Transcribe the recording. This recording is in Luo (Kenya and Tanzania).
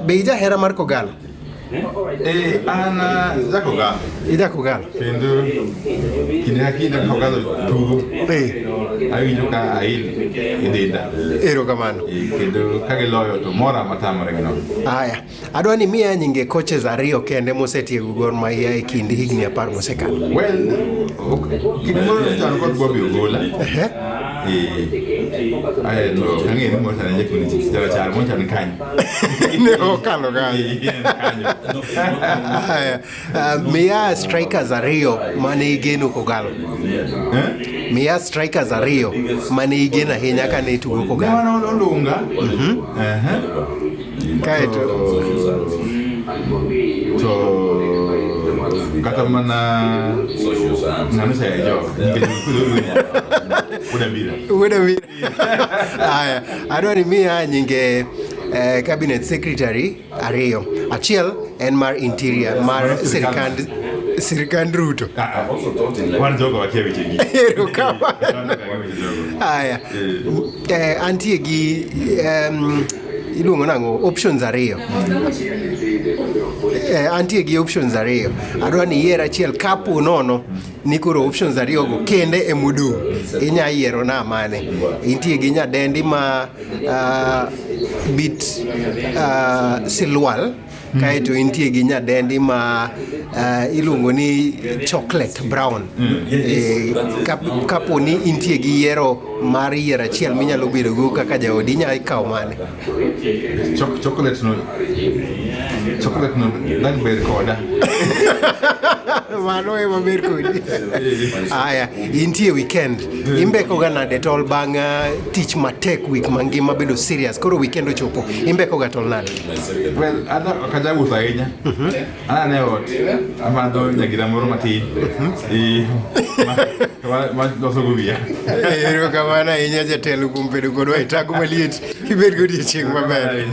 Be ija hera mar kogal? Ana zakogal. Ija kogal. Kendo kinde kogal tugo. Awinjo ka ail idinda. Ero kamano. Kendo kage loyo to mora matamore gino. Aya. Adwa ni miya nyinge coaches ariyo kende mosetiego Gor Mahia e kind higni 10 mosekalo. Well, kinde moro chan kod Bobby Ogola. Aya no kange ni mota na jekuni chikitara char moncha ni kanyo. Ne okalo kanyo. Miya strikers ariyo mane igeno kogal. Miya strikers ariyo mane igeno ahinya ka ne tugo kogal. Mano olunga. Kaeto kata mana nganu saya jawab. Udah mira. Aya, adwa ni miya nyinge cabinet secretary ariyo. Achiel en mar interior mar sirkand Ruto. Wan jogo wakewe chegi. Ero kama. Aya. Antie gi iluongo nango options ariyo. Antie gi options ariyo. Adwa ni yier achiel kapo nono ni koro options ariyo go kende e mudu. Inya yiero na mane. Intie gi nyadendi ma bit silwal. Kaeto intie gi nyadendi ma iluongo ni chocolate brown. Kapo ni intie gi yiero mar yiero achiel minyalo bedo go kaka jaodi inya ikaw mane. Chocolate no nang ber koda. Mano ema ber kodi. Aya, intie weekend. Imbeko ga nade tol bang tich matek week mangima bedo serious. Koro weekend ochopo. Imbeko ga tol nade. Well, ana kaja wuotho ahinya. Ana ne ot. Amadho nyagira moro matin. Ma loso go wiya. Ero kamano ahinya jatelo kuom bedo kodwa e Tago maliet. Ibed godiochieng' maber.